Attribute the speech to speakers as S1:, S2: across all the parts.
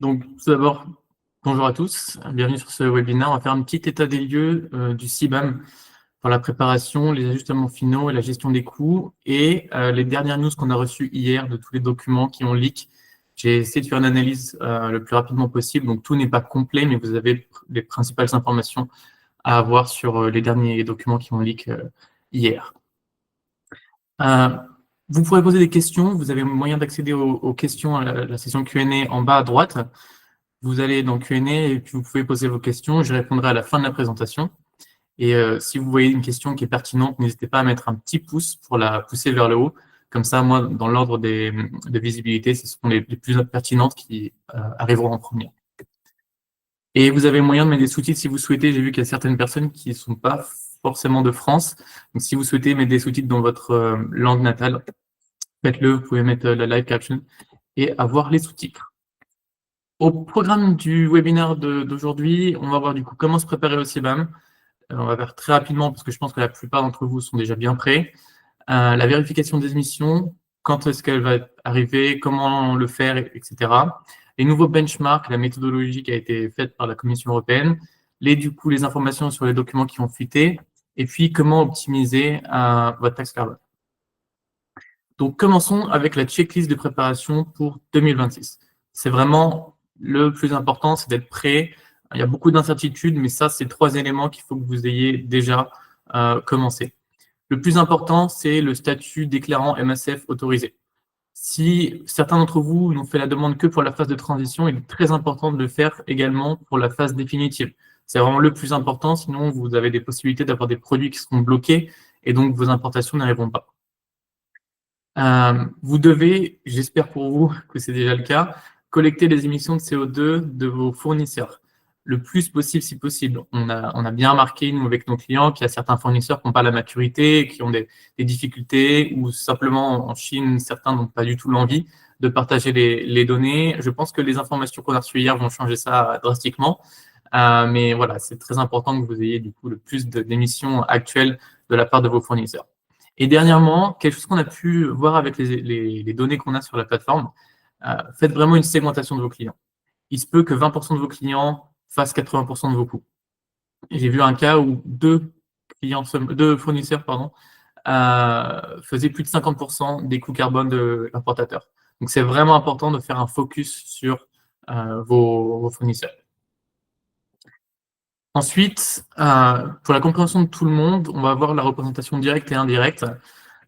S1: Donc, tout d'abord, bonjour à tous, bienvenue sur ce webinaire. On va faire un petit état des lieux du CBAM pour la préparation, les ajustements finaux et la gestion des coûts et les dernières news qu'on a reçues hier de tous les documents qui ont leak. J'ai essayé de faire une analyse le plus rapidement possible, donc tout n'est pas complet, mais vous avez les principales informations à avoir sur les derniers documents qui ont leak hier. Euh, Vous pourrez poser des questions, vous avez moyen d'accéder aux questions à la session Q&A en bas à droite. Vous allez dans Q&A et puis vous pouvez poser vos questions. Je répondrai à la fin de la présentation. Et si vous voyez une question qui est pertinente, n'hésitez pas à mettre un petit pouce pour la pousser vers le haut. Comme ça, moi, dans l'ordre de visibilité, ce seront les plus pertinentes qui arriveront en premier. Et vous avez moyen de mettre des sous-titres si vous souhaitez. J'ai vu qu'il y a certaines personnes qui ne sont pas forcément de France. Donc, si vous souhaitez mettre des sous-titres dans votre langue natale, faites-le. Vous pouvez mettre la live caption et avoir les sous-titres. Au programme du webinaire d'aujourd'hui, on va voir du coup comment se préparer au CBAM. On va faire très rapidement parce que je pense que la plupart d'entre vous sont déjà bien prêts. La vérification des émissions, quand est-ce qu'elle va arriver, comment le faire, etc. Les nouveaux benchmarks, la méthodologie qui a été faite par la Commission européenne, du coup, les informations sur les documents qui ont fuité, et puis comment optimiser votre taxe carbone. Donc, commençons avec la checklist de préparation pour 2026. C'est vraiment le plus important, c'est d'être prêt. Il y a beaucoup d'incertitudes, mais ça, c'est 3 éléments qu'il faut que vous ayez déjà commencé. Le plus important, c'est le statut déclarant MSF autorisé. Si certains d'entre vous n'ont fait la demande que pour la phase de transition, il est très important de le faire également pour la phase définitive. C'est vraiment le plus important, sinon vous avez des possibilités d'avoir des produits qui seront bloqués et donc vos importations n'arriveront pas. Vous devez, j'espère pour vous que c'est déjà le cas, collecter les émissions de CO2 de vos fournisseurs le plus possible si possible. On a bien remarqué, nous, avec nos clients, qu'il y a certains fournisseurs qui n'ont pas la maturité, qui ont des difficultés, ou simplement en Chine, certains n'ont pas du tout l'envie de partager les données. Je pense que les informations qu'on a reçues hier vont changer ça drastiquement. Mais voilà, c'est très important que vous ayez du coup le plus d'émissions actuelles de la part de vos fournisseurs. Et dernièrement, quelque chose qu'on a pu voir avec les données qu'on a sur la plateforme, faites vraiment une segmentation de vos clients. Il se peut que 20% de vos clients fassent 80% de vos coûts. J'ai vu un cas où deux fournisseurs faisaient plus de 50% des coûts carbone de l'importateur. Donc, c'est vraiment important de faire un focus sur vos fournisseurs. Ensuite, pour la compréhension de tout le monde, on va avoir la représentation directe et indirecte.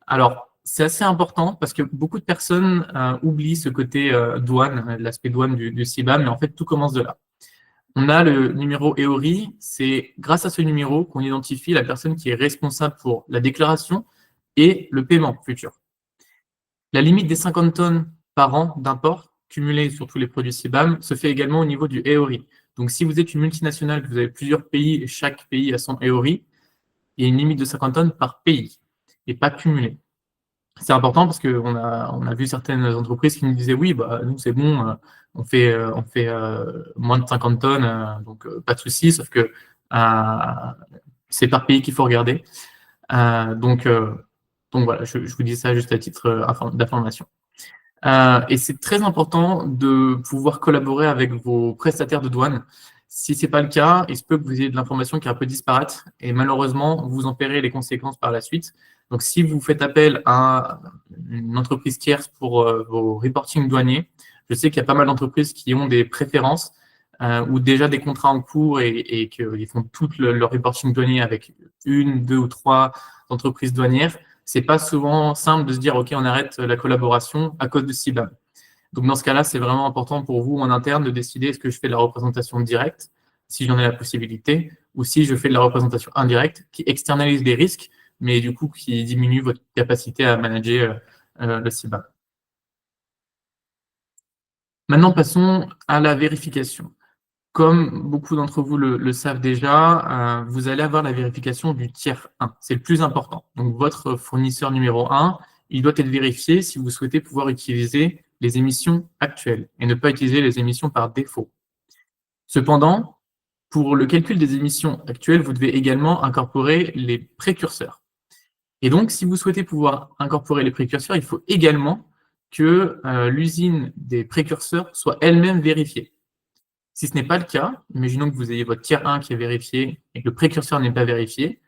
S1: Alors, c'est assez important parce que beaucoup de personnes oublient ce côté douane, l'aspect douane du CBAM, mais en fait, tout commence de là. On a le numéro EORI, c'est grâce à ce numéro qu'on identifie la personne qui est responsable pour la déclaration et le paiement futur. La limite des 50 tonnes par an d'import cumulés sur tous les produits CBAM se fait également au niveau du EORI. Donc, si vous êtes une multinationale, que vous avez plusieurs pays et chaque pays a son EORI, il y a une limite de 50 tonnes par pays et pas cumulé. C'est important parce qu'on a vu certaines entreprises qui nous disaient oui, bah, nous c'est bon, on fait moins de 50 tonnes, donc pas de souci, sauf que c'est par pays qu'il faut regarder. Donc voilà, je vous dis ça juste à titre d'information. Et c'est très important de pouvoir collaborer avec vos prestataires de douane. Si ce n'est pas le cas, il se peut que vous ayez de l'information qui est un peu disparate et malheureusement, vous en paierez les conséquences par la suite. Donc, si vous faites appel à une entreprise tierce pour vos reporting douaniers, je sais qu'il y a pas mal d'entreprises qui ont des préférences ou déjà des contrats en cours et qu'ils font tout leur reporting douanier avec une, deux ou trois entreprises douanières. C'est pas souvent simple de se dire, OK, on arrête la collaboration à cause de CBAM. Donc, dans ce cas-là, c'est vraiment important pour vous en interne de décider est-ce que je fais de la représentation directe, si j'en ai la possibilité, ou si je fais de la représentation indirecte qui externalise des risques, mais du coup qui diminue votre capacité à manager le CBAM. Maintenant, passons à la vérification. Comme beaucoup d'entre vous le savent déjà, vous allez avoir la vérification du tiers 1. C'est le plus important. Donc, votre fournisseur numéro 1, il doit être vérifié si vous souhaitez pouvoir utiliser les émissions actuelles et ne pas utiliser les émissions par défaut. Cependant, pour le calcul des émissions actuelles, vous devez également incorporer les précurseurs. Et donc, si vous souhaitez pouvoir incorporer les précurseurs, il faut également que l'usine des précurseurs soit elle-même vérifiée. Si ce n'est pas le cas, imaginons que vous ayez votre tiers 1 qui est vérifié et que le précurseur n'est pas vérifié,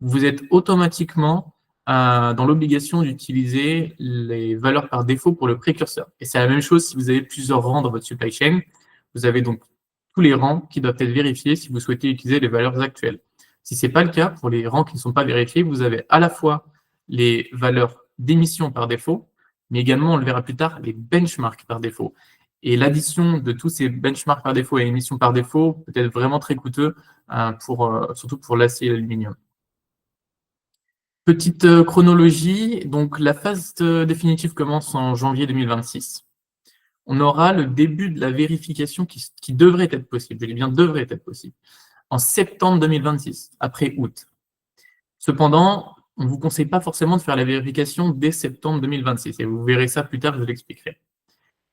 S1: vous êtes automatiquement dans l'obligation d'utiliser les valeurs par défaut pour le précurseur. Et c'est la même chose si vous avez plusieurs rangs dans votre supply chain. Vous avez donc tous les rangs qui doivent être vérifiés si vous souhaitez utiliser les valeurs actuelles. Si ce n'est pas le cas, pour les rangs qui ne sont pas vérifiés, vous avez à la fois les valeurs d'émission par défaut, mais également, on le verra plus tard, les benchmarks par défaut. Et l'addition de tous ces benchmarks par défaut et émissions par défaut peut être vraiment très coûteux, surtout pour l'acier et l'aluminium. Petite chronologie, donc la phase définitive commence en janvier 2026. On aura le début de la vérification qui devrait être possible, je dis bien devrait être possible, en septembre 2026, après août. Cependant, on ne vous conseille pas forcément de faire la vérification dès septembre 2026, et vous verrez ça plus tard, je l'expliquerai.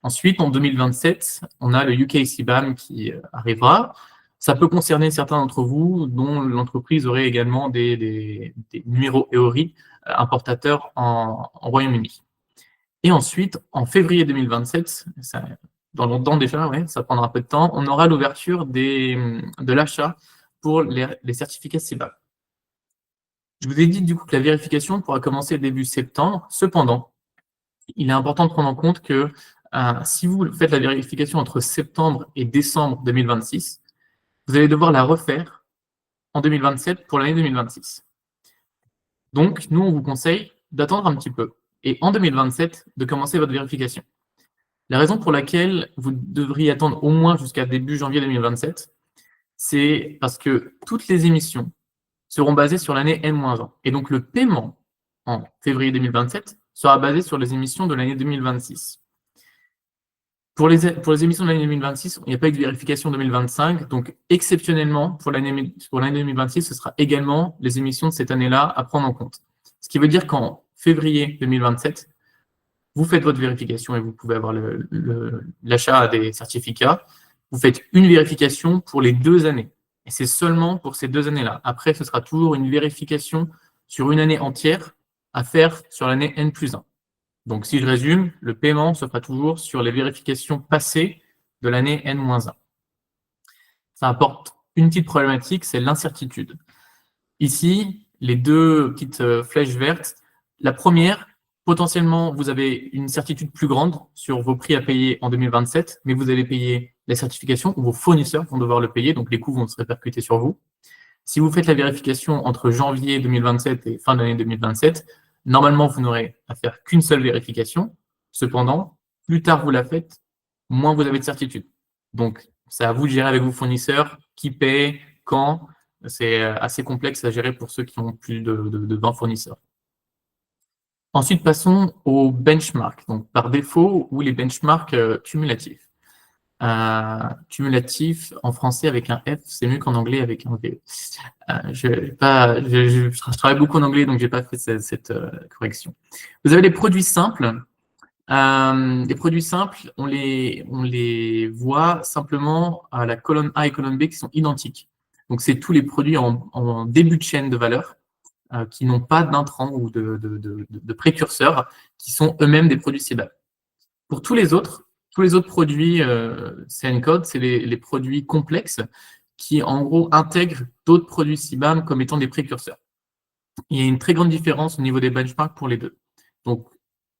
S1: Ensuite, en 2027, on a le UK CBAM qui arrivera. Ça peut concerner certains d'entre vous dont l'entreprise aurait également des numéros EORI importateurs en Royaume-Uni. Et ensuite, en février 2027, dans longtemps déjà, ouais, ça prendra un peu de temps, on aura l'ouverture de l'achat pour les certificats CBAM. Je vous ai dit du coup que la vérification pourra commencer début septembre. Cependant, il est important de prendre en compte que si vous faites la vérification entre septembre et décembre 2026, vous allez devoir la refaire en 2027 pour l'année 2026. Donc, nous, on vous conseille d'attendre un petit peu et en 2027, de commencer votre vérification. La raison pour laquelle vous devriez attendre au moins jusqu'à début janvier 2027, c'est parce que toutes les émissions seront basées sur l'année N-1. Et donc, le paiement en février 2027 sera basé sur les émissions de l'année 2026. Pour les émissions de l'année 2026, il n'y a pas eu de vérification 2025, donc exceptionnellement, pour l'année 2026, ce sera également les émissions de cette année-là à prendre en compte. Ce qui veut dire qu'en février 2027, vous faites votre vérification et vous pouvez avoir l'achat des certificats. Vous faites une vérification pour les 2 années. Et c'est seulement pour ces 2 années-là. Après, ce sera toujours une vérification sur une année entière à faire sur l'année N+1. Donc, si je résume, le paiement se fera toujours sur les vérifications passées de l'année N-1. Ça apporte une petite problématique, c'est l'incertitude. Ici, les 2 petites flèches vertes. La première, potentiellement, vous avez une certitude plus grande sur vos prix à payer en 2027, mais vous allez payer la certification ou vos fournisseurs vont devoir le payer, donc les coûts vont se répercuter sur vous. Si vous faites la vérification entre janvier 2027 et fin d'année 2027, normalement, vous n'aurez à faire qu'une seule vérification. Cependant, plus tard vous la faites, moins vous avez de certitude. Donc, c'est à vous de gérer avec vos fournisseurs, qui paie, quand. C'est assez complexe à gérer pour ceux qui ont plus de 20 fournisseurs. Ensuite, passons aux benchmarks, donc par défaut, ou les benchmarks cumulatifs. Cumulatif, en français avec un F, c'est mieux qu'en anglais avec un V. Je travaille beaucoup en anglais, donc je n'ai pas fait cette correction. Vous avez les produits simples. Les produits simples, on les voit simplement à la colonne A et colonne B qui sont identiques. Donc, c'est tous les produits en début de chaîne de valeur qui n'ont pas d'intrants ou de précurseurs, qui sont eux-mêmes des produits CBAM. Pour tous les autres produits CNCode, c'est les produits complexes qui, en gros, intègrent d'autres produits CBAM comme étant des précurseurs. Il y a une très grande différence au niveau des benchmarks pour les deux. Donc,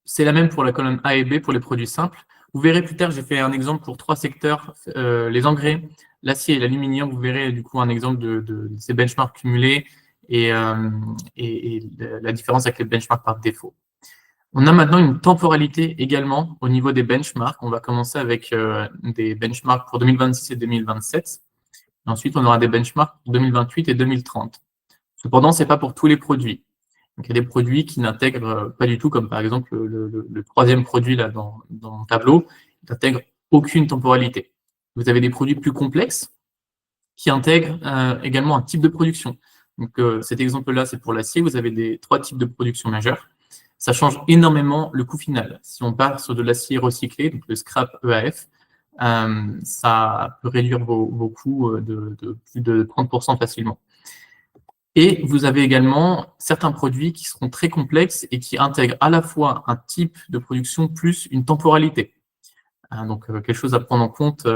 S1: c'est la même pour la colonne A et B pour les produits simples. Vous verrez plus tard, j'ai fait un exemple pour 3 secteurs, les engrais, l'acier et l'aluminium. Vous verrez du coup un exemple de ces benchmarks cumulés et la différence avec les benchmarks par défaut. On a maintenant une temporalité également au niveau des benchmarks. On va commencer avec des benchmarks pour 2026 et 2027. Et ensuite, on aura des benchmarks pour 2028 et 2030. Cependant, ce n'est pas pour tous les produits. Donc, il y a des produits qui n'intègrent pas du tout, comme par exemple le troisième produit là dans le tableau, qui n'intègre aucune temporalité. Vous avez des produits plus complexes qui intègrent également un type de production. Donc, cet exemple-là, c'est pour l'acier. Vous avez 3 types de production majeures. Ça change énormément le coût final. Si on part sur de l'acier recyclé, donc le scrap EAF, ça peut réduire vos coûts de plus de 30% facilement. Et vous avez également certains produits qui seront très complexes et qui intègrent à la fois un type de production plus une temporalité. Donc, quelque chose à prendre en compte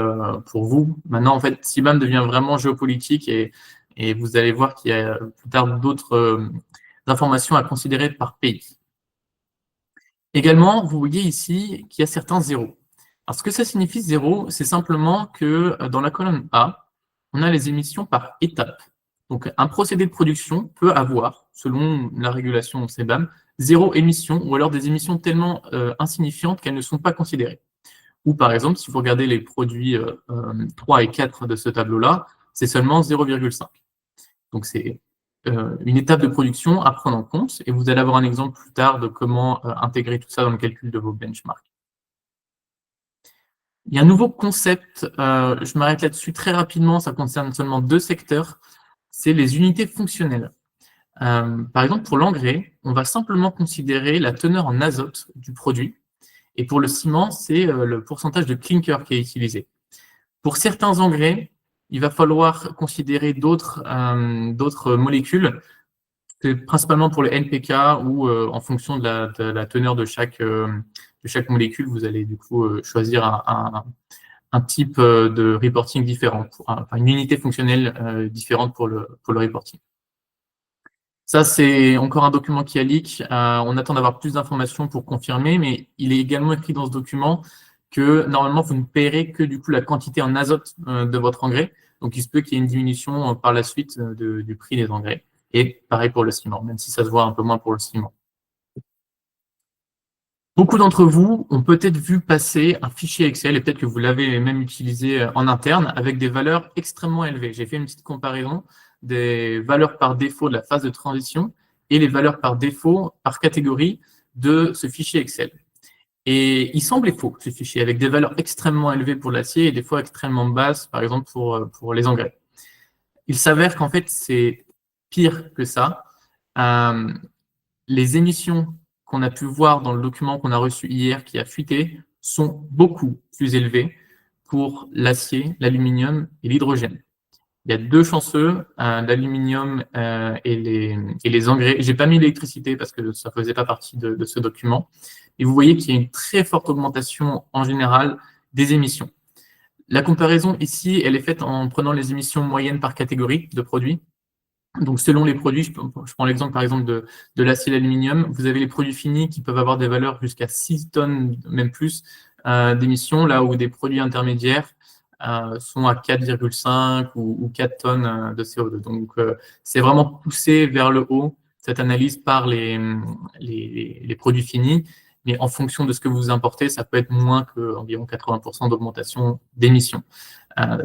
S1: pour vous. Maintenant, en fait, CBAM devient vraiment géopolitique et vous allez voir qu'il y a plus tard d'autres informations à considérer par pays. Également, vous voyez ici qu'il y a certains zéros. Alors, ce que ça signifie zéro, c'est simplement que dans la colonne A, on a les émissions par étape. Donc, un procédé de production peut avoir, selon la régulation CBAM, zéro émission ou alors des émissions tellement insignifiantes qu'elles ne sont pas considérées. Ou par exemple, si vous regardez les produits 3 et 4 de ce tableau-là, c'est seulement 0,5. Donc, c'est une étape de production à prendre en compte, et vous allez avoir un exemple plus tard de comment intégrer tout ça dans le calcul de vos benchmarks. Il y a un nouveau concept, je m'arrête là-dessus très rapidement, ça concerne seulement 2 secteurs, c'est les unités fonctionnelles. Par exemple, pour l'engrais, on va simplement considérer la teneur en azote du produit, et pour le ciment, c'est le pourcentage de clinker qui est utilisé. Pour certains engrais, il va falloir considérer d'autres molécules, principalement pour le NPK ou en fonction de la teneur de chaque molécule, vous allez du coup choisir un type de reporting différent, une unité fonctionnelle différente pour le reporting. Ça, c'est encore un document qui a leak. On attend d'avoir plus d'informations pour confirmer, mais il est également écrit dans ce document que normalement, vous ne payerez que du coup la quantité en azote de votre engrais. Donc, il se peut qu'il y ait une diminution par la suite du prix des engrais. Et pareil pour le ciment, même si ça se voit un peu moins pour le ciment. Beaucoup d'entre vous ont peut-être vu passer un fichier Excel, et peut-être que vous l'avez même utilisé en interne, avec des valeurs extrêmement élevées. J'ai fait une petite comparaison des valeurs par défaut de la phase de transition et les valeurs par défaut par catégorie de ce fichier Excel. Et il semblait faux, ce fichier, avec des valeurs extrêmement élevées pour l'acier et des fois extrêmement basses, par exemple pour les engrais. Il s'avère qu'en fait, c'est pire que ça. Les émissions qu'on a pu voir dans le document qu'on a reçu hier, qui a fuité, sont beaucoup plus élevées pour l'acier, l'aluminium et l'hydrogène. Il y a 2 chanceux, l'aluminium et les engrais. J'ai pas mis l'électricité parce que ça faisait pas partie de ce document. Et vous voyez qu'il y a une très forte augmentation en général des émissions. La comparaison ici, elle est faite en prenant les émissions moyennes par catégorie de produits. Donc, selon les produits, je prends l'exemple par exemple de l'acier et l'aluminium, vous avez les produits finis qui peuvent avoir des valeurs jusqu'à 6 tonnes, même plus, d'émissions, là où des produits intermédiaires sont à 4,5 ou 4 tonnes de CO2. Donc, c'est vraiment poussé vers le haut, cette analyse par les produits finis, mais en fonction de ce que vous importez, ça peut être moins qu'environ 80% d'augmentation d'émissions.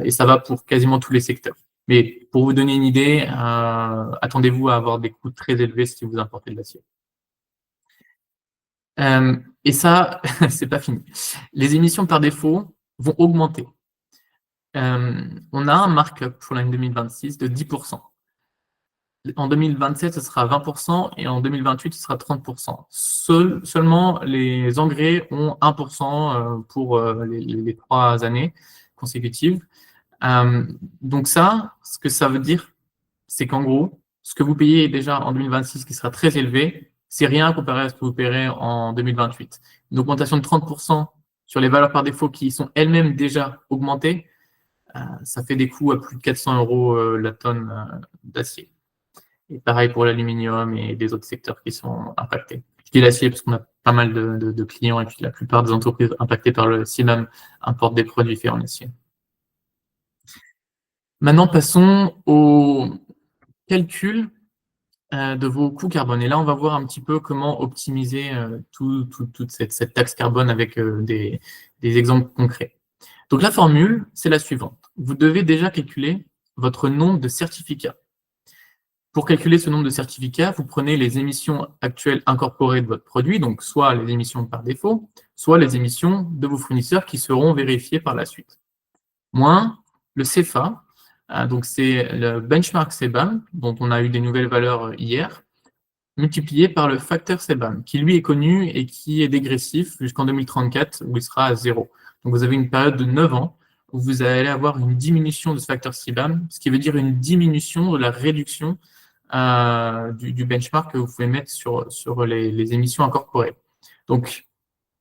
S1: Et ça va pour quasiment tous les secteurs. Mais pour vous donner une idée, attendez-vous à avoir des coûts très élevés si vous importez de l'acier. Et ça, c'est pas fini. Les émissions par défaut vont augmenter. On a un markup pour l'année 2026 de 10%. En 2027, ce sera 20% et en 2028, ce sera 30%. Seulement, les engrais ont 1% pour les 3 années consécutives. Donc ça, ce que ça veut dire, c'est qu'en gros, ce que vous payez déjà en 2026, qui sera très élevé, c'est rien comparé à ce que vous paierez en 2028. Une augmentation de 30% sur les valeurs par défaut qui sont elles-mêmes déjà augmentées, ça fait des coûts à plus de 400 € la tonne d'acier. Et pareil pour l'aluminium et des autres secteurs qui sont impactés. Je dis l'acier parce qu'on a pas mal de clients et puis la plupart des entreprises impactées par le CBAM importent des produits faits en acier. Maintenant, passons au calcul de vos coûts carbone. Et là, on va voir un petit peu comment optimiser toute cette taxe carbone avec des exemples concrets. Donc, la formule, c'est la suivante. Vous devez déjà calculer votre nombre de certificats. Pour calculer ce nombre de certificats, vous prenez les émissions actuelles incorporées de votre produit, donc soit les émissions par défaut, soit les émissions de vos fournisseurs qui seront vérifiées par la suite. Moins le CFA, donc c'est le benchmark CBAM, dont on a eu des nouvelles valeurs hier, multiplié par le facteur CBAM, qui lui est connu et qui est dégressif jusqu'en 2034, où il sera à 0. Donc vous avez une période de 9 ans où vous allez avoir une diminution de ce facteur CBAM, ce qui veut dire une diminution de la réduction du benchmark que vous pouvez mettre sur les émissions incorporées. Donc,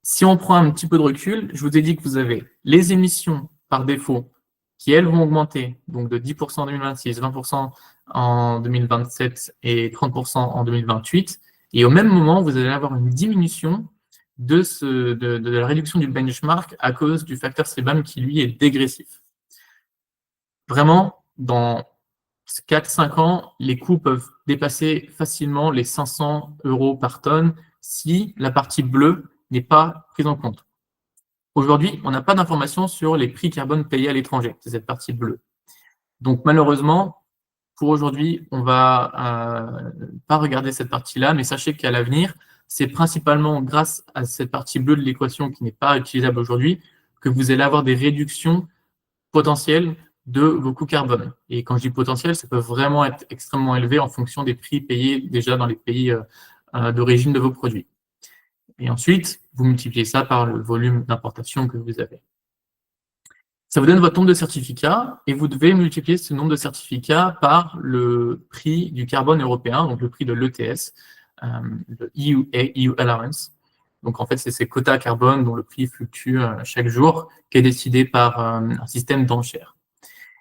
S1: Si on prend un petit peu de recul, je vous ai dit que vous avez les émissions par défaut qui, elles, vont augmenter, donc de 10% en 2026, 20% en 2027 et 30% en 2028. Et au même moment, vous allez avoir une diminution de la réduction du benchmark à cause du facteur CBAM qui, lui, est dégressif. Vraiment, dans 4-5 ans, les coûts peuvent dépasser facilement les 500 € par tonne si la partie bleue n'est pas prise en compte. Aujourd'hui, on n'a pas d'informations sur les prix carbone payés à l'étranger, c'est cette partie bleue. Donc malheureusement, pour aujourd'hui, on ne va pas regarder cette partie-là, mais sachez qu'à l'avenir, c'est principalement grâce à cette partie bleue de l'équation qui n'est pas utilisable aujourd'hui que vous allez avoir des réductions potentielles de vos coûts carbone. Et quand je dis potentiel, ça peut vraiment être extrêmement élevé en fonction des prix payés déjà dans les pays d'origine de vos produits. Et ensuite, vous multipliez ça par le volume d'importation que vous avez. Ça vous donne votre nombre de certificats et vous devez multiplier ce nombre de certificats par le prix du carbone européen, donc le prix de l'ETS, le EU Allowance. Donc en fait, c'est ces quotas carbone dont le prix fluctue chaque jour, qui est décidé par un système d'enchères.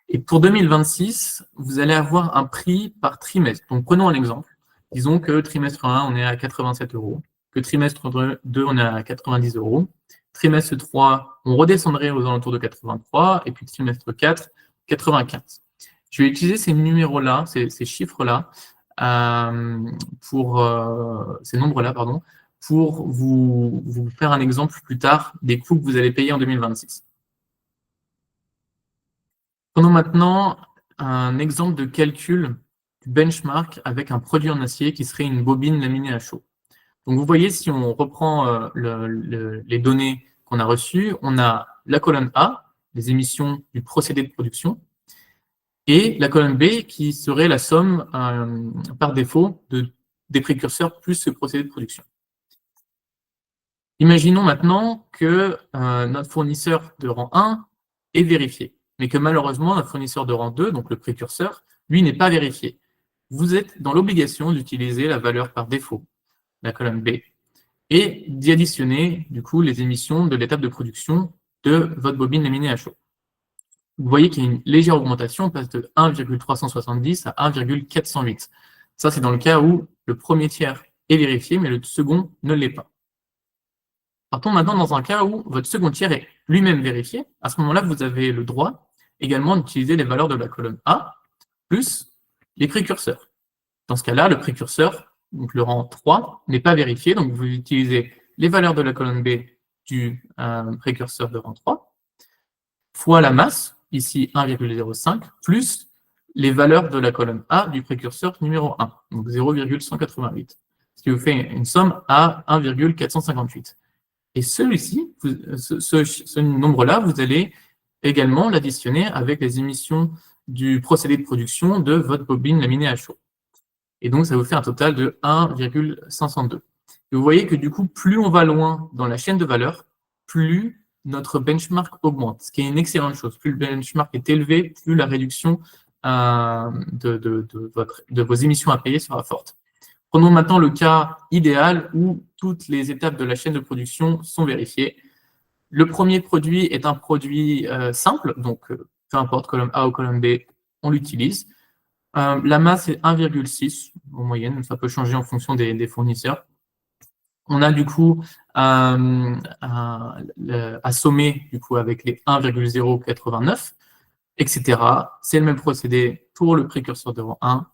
S1: Et pour 2026, vous allez avoir un prix par trimestre. Donc prenons un exemple. Disons que trimestre 1, on est à 87 €. Que trimestre 2, on est à 90 €. Trimestre 3, on redescendrait aux alentours de 83. Et puis trimestre 4, 95. Je vais utiliser ces numéros-là, ces chiffres-là, ces nombres-là, pardon, pour vous faire un exemple plus tard des coûts que vous allez payer en 2026. Prenons maintenant un exemple de calcul du benchmark avec un produit en acier qui serait une bobine laminée à chaud. Donc vous voyez, si on reprend les données qu'on a reçues, on a la colonne A, les émissions du procédé de production, et la colonne B qui serait la somme par défaut des précurseurs plus ce procédé de production. Imaginons maintenant que notre fournisseur de rang 1 est vérifié, mais que malheureusement notre fournisseur de rang 2, donc le précurseur, lui n'est pas vérifié. Vous êtes dans l'obligation d'utiliser la valeur par défaut, la colonne B, et d'y additionner du coup les émissions de l'étape de production de votre bobine laminée à chaud. Vous voyez qu'il y a une légère augmentation, on passe de 1,370 à 1,408. Ça, c'est dans le cas où le premier tiers est vérifié, mais le second ne l'est pas. Partons maintenant dans un cas où votre second tiers est lui-même vérifié. À ce moment-là, vous avez le droit également d'utiliser les valeurs de la colonne A plus les précurseurs. Dans ce cas-là, le précurseur, donc le rang 3, n'est pas vérifié, donc vous utilisez les valeurs de la colonne B du précurseur de rang 3 fois la masse, ici 1,05, plus les valeurs de la colonne A du précurseur numéro 1, donc 0,188, ce qui vous fait une somme à 1,458. Et celui-ci, ce nombre-là, vous allez également l'additionner avec les émissions du procédé de production de votre bobine laminée à chaud. Et donc, ça vous fait un total de 1,502. Et vous voyez que du coup, plus on va loin dans la chaîne de valeur, plus notre benchmark augmente, ce qui est une excellente chose. Plus le benchmark est élevé, plus la réduction de vos émissions à payer sera forte. Prenons maintenant le cas idéal où toutes les étapes de la chaîne de production sont vérifiées. Le premier produit est un produit simple, donc peu importe, colonne A ou colonne B, on l'utilise. La masse est 1,6 en moyenne, ça peut changer en fonction des fournisseurs. On a du coup assommé du coup, avec les 1,089, etc. C'est le même procédé pour le précurseur de rang 1.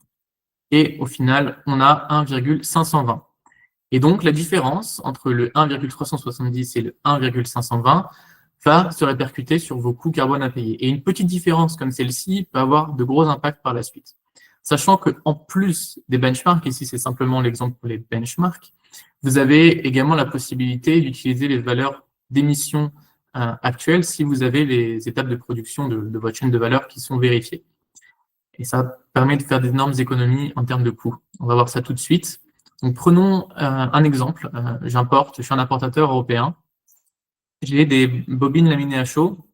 S1: Et au final, on a 1,520. Et donc, la différence entre le 1,370 et le 1,520 va se répercuter sur vos coûts carbone à payer. Et une petite différence comme celle-ci peut avoir de gros impacts par la suite. Sachant qu'en plus des benchmarks, ici c'est simplement l'exemple pour les benchmarks, vous avez également la possibilité d'utiliser les valeurs d'émissions actuelles si vous avez les étapes de production de votre chaîne de valeur qui sont vérifiées. Et ça permet de faire d'énormes économies en termes de coûts. On va voir ça tout de suite. Donc, prenons un exemple. Je suis un importateur européen. J'ai des bobines laminées à chaud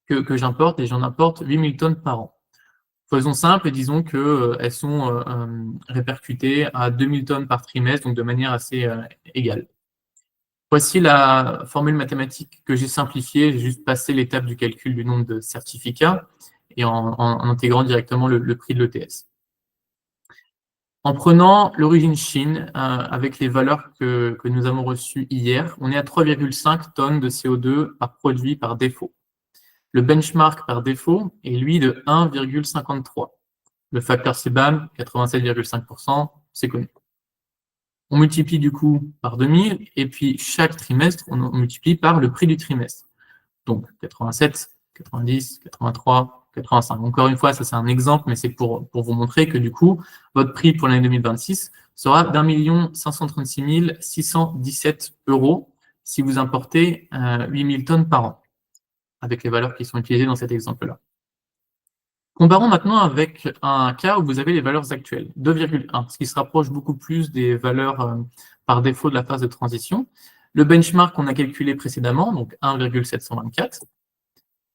S1: que j'importe et j'en importe 8000 tonnes par an. Faisons simple et disons qu'elles sont répercutées à 2000 tonnes par trimestre, donc de manière assez égale. Voici la formule mathématique que j'ai simplifiée. J'ai juste passé l'étape du calcul du nombre de certificats et en intégrant directement le prix de l'ETS. En prenant l'origine Chine, avec les valeurs que nous avons reçues hier, on est à 3,5 tonnes de CO2 par produit par défaut. Le benchmark par défaut est, lui, de 1,53. Le facteur CBAM, 87,5%, c'est connu. On multiplie du coup par 2000, et puis chaque trimestre, on multiplie par le prix du trimestre. Donc 87, 90, 83, 85. Encore une fois, ça c'est un exemple, mais c'est pour vous montrer que du coup, votre prix pour l'année 2026 sera d'1 617 € si vous importez 8000 tonnes par an, avec les valeurs qui sont utilisées dans cet exemple-là. Comparons maintenant avec un cas où vous avez les valeurs actuelles, 2,1, ce qui se rapproche beaucoup plus des valeurs par défaut de la phase de transition. Le benchmark qu'on a calculé précédemment, donc 1,724,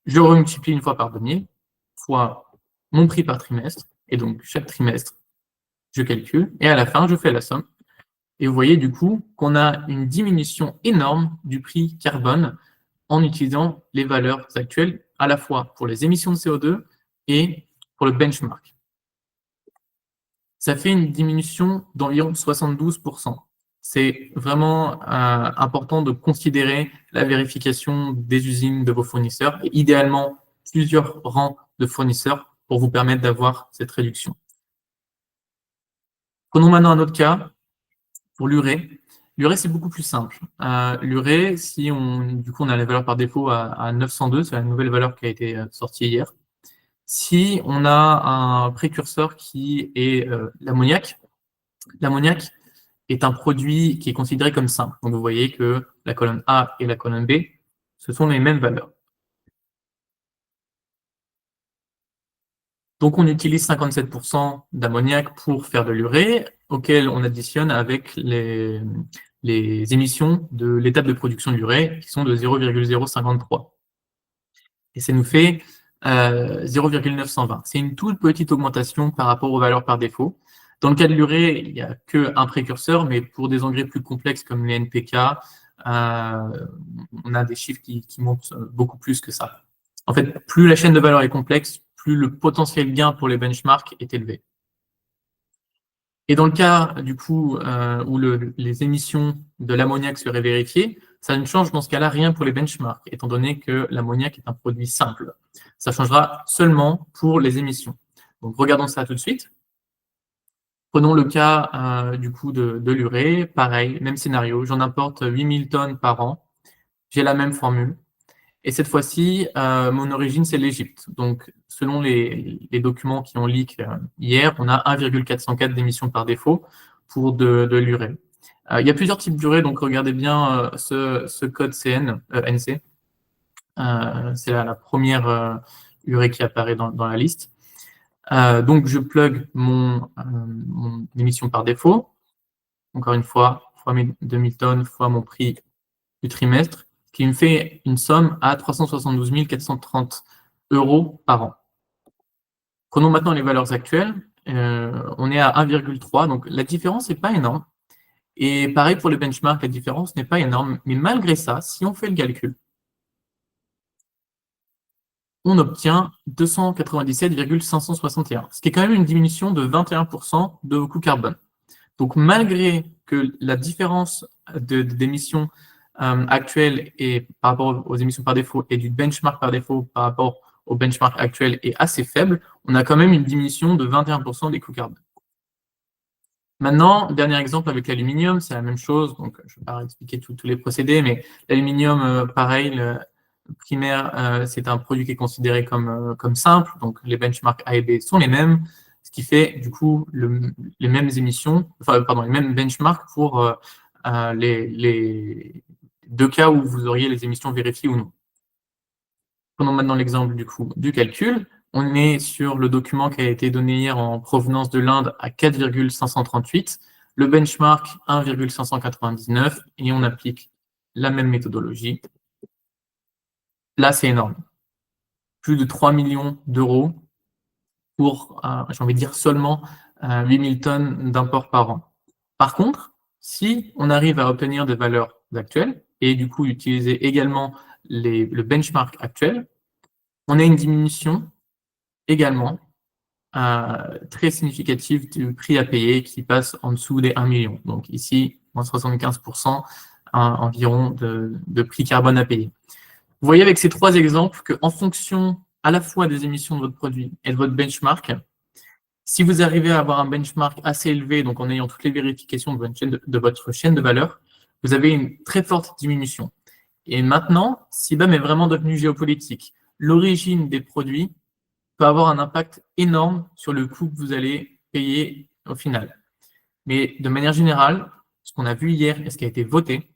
S1: je remultiplie une fois par 2000, fois mon prix par trimestre, et donc chaque trimestre, je calcule, et à la fin, je fais la somme. Et vous voyez du coup qu'on a une diminution énorme du prix carbone en utilisant les valeurs actuelles, à la fois pour les émissions de CO2 et pour le benchmark. Ça fait une diminution d'environ 72%. C'est vraiment important de considérer la vérification des usines de vos fournisseurs, et idéalement plusieurs rangs de fournisseurs pour vous permettre d'avoir cette réduction. Prenons maintenant un autre cas pour l'urée. L'urée, c'est beaucoup plus simple. L'urée, si du coup on a la valeur par défaut à 902, c'est la nouvelle valeur qui a été sortie hier. Si on a un précurseur qui est l'ammoniac, l'ammoniac est un produit qui est considéré comme simple. Donc vous voyez que la colonne A et la colonne B, ce sont les mêmes valeurs. Donc on utilise 57% d'ammoniac pour faire de l'urée, auquel on additionne avec les émissions de l'étape de production d'urée, qui sont de 0,053. Et ça nous fait 0,920. C'est une toute petite augmentation par rapport aux valeurs par défaut. Dans le cas de l'urée, il n'y a qu'un précurseur, mais pour des engrais plus complexes comme les NPK, on a des chiffres qui montent beaucoup plus que ça. En fait, plus la chaîne de valeur est complexe, plus le potentiel gain pour les benchmarks est élevé. Et dans le cas, du coup, où les émissions de l'ammoniac seraient vérifiées, ça ne change dans ce cas-là rien pour les benchmarks, étant donné que l'ammoniac est un produit simple. Ça changera seulement pour les émissions. Donc, regardons ça tout de suite. Prenons le cas, du coup, de l'urée. Pareil, même scénario. J'en importe 8000 tonnes par an. J'ai la même formule. Et cette fois-ci, mon origine, c'est l'Égypte. Donc, selon les documents qui ont leak hier, on a 1,404 d'émissions par défaut pour de l'urée. Il y a plusieurs types d'urée, donc regardez bien ce code NC. C'est la première urée qui apparaît dans la liste. Donc, je plug mon émission par défaut. Encore une fois, fois mes 2000 tonnes, fois mon prix du trimestre, qui me fait une somme à 372 430 € par an. Prenons maintenant les valeurs actuelles. On est à 1,3, donc la différence n'est pas énorme. Et pareil pour le benchmark, la différence n'est pas énorme. Mais malgré ça, si on fait le calcul, on obtient 297,561, ce qui est quand même une diminution de 21% de vos coûts carbone. Donc malgré que la différence d'émissions actuelles et par rapport aux émissions par défaut et du benchmark par défaut par rapport au benchmark actuel est assez faible, on a quand même une diminution de 21% des coûts carbone. Maintenant, dernier exemple avec l'aluminium, c'est la même chose. Donc, je ne vais pas expliquer tous les procédés, mais l'aluminium, pareil, le primaire, c'est un produit qui est considéré comme simple. Donc, les benchmarks A et B sont les mêmes, ce qui fait du coup les mêmes émissions, les mêmes benchmarks pour les deux cas où vous auriez les émissions vérifiées ou non. Prenons maintenant l'exemple du calcul. On est sur le document qui a été donné hier en provenance de l'Inde à 4,538, le benchmark 1,599 et on applique la même méthodologie. Là, c'est énorme. Plus de 3 millions d'euros pour, j'ai envie de dire, seulement 8000 tonnes d'import par an. Par contre, si on arrive à obtenir des valeurs actuelles, et du coup utiliser également le benchmark actuel, on a une diminution également très significative du prix à payer qui passe en dessous des 1 million. Donc ici, moins 75% environ de prix carbone à payer. Vous voyez avec ces trois exemples qu'en fonction à la fois des émissions de votre produit et de votre benchmark, si vous arrivez à avoir un benchmark assez élevé, donc en ayant toutes les vérifications de votre chaîne de valeur, vous avez une très forte diminution. Et maintenant, CBAM est vraiment devenu géopolitique. L'origine des produits peut avoir un impact énorme sur le coût que vous allez payer au final. Mais de manière générale, ce qu'on a vu hier et ce qui a été voté,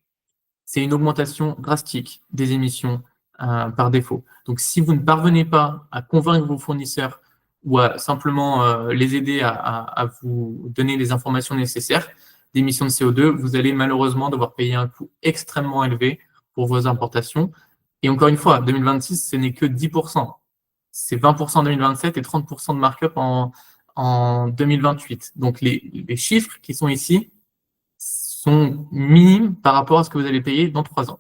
S1: c'est une augmentation drastique des émissions par défaut. Donc, si vous ne parvenez pas à convaincre vos fournisseurs ou à simplement les aider à vous donner les informations nécessaires d'émissions de CO2, vous allez malheureusement devoir payer un coût extrêmement élevé pour vos importations. Et encore une fois, 2026, ce n'est que 10%. C'est 20% en 2027 et 30% de markup en 2028. Donc, les chiffres qui sont ici sont minimes par rapport à ce que vous allez payer dans 3 ans.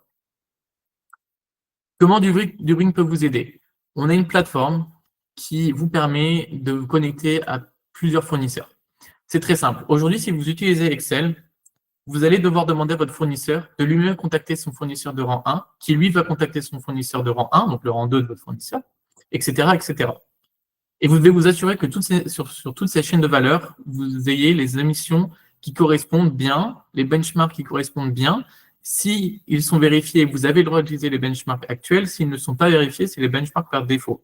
S1: Comment Dubring peut vous aider? On a une plateforme qui vous permet de vous connecter à plusieurs fournisseurs. C'est très simple. Aujourd'hui, si vous utilisez Excel, vous allez devoir demander à votre fournisseur de lui-même contacter son fournisseur de rang 1, qui lui va contacter son fournisseur de rang 1, donc le rang 2 de votre fournisseur, etc., etc. Et vous devez vous assurer que sur toutes ces chaînes de valeur, vous ayez les émissions qui correspondent bien, les benchmarks qui correspondent bien. Si ils sont vérifiés, vous avez le droit d'utiliser les benchmarks actuels. S'ils ne sont pas vérifiés, c'est les benchmarks par défaut.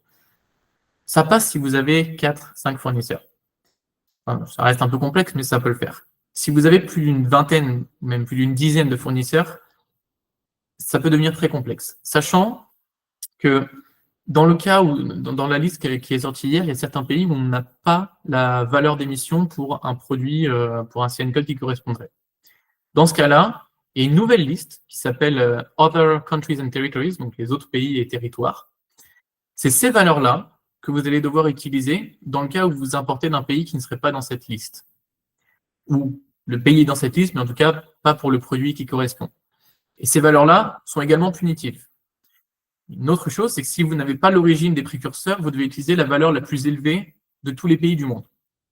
S1: Ça passe si vous avez 4, 5 fournisseurs. Enfin, ça reste un peu complexe, mais ça peut le faire. Si vous avez plus d'une vingtaine, même plus d'une dizaine de fournisseurs, ça peut devenir très complexe. Sachant que dans le cas où, dans la liste qui est sortie hier, il y a certains pays où on n'a pas la valeur d'émission pour un produit, pour un CN code qui correspondrait. Dans ce cas-là, il y a une nouvelle liste qui s'appelle Other Countries and Territories, donc les autres pays et territoires. C'est ces valeurs-là que vous allez devoir utiliser dans le cas où vous importez d'un pays qui ne serait pas dans cette liste. Ou le pays est dans cette liste, mais en tout cas, pas pour le produit qui correspond. Et ces valeurs-là sont également punitives. Une autre chose, c'est que si vous n'avez pas l'origine des précurseurs, vous devez utiliser la valeur la plus élevée de tous les pays du monde.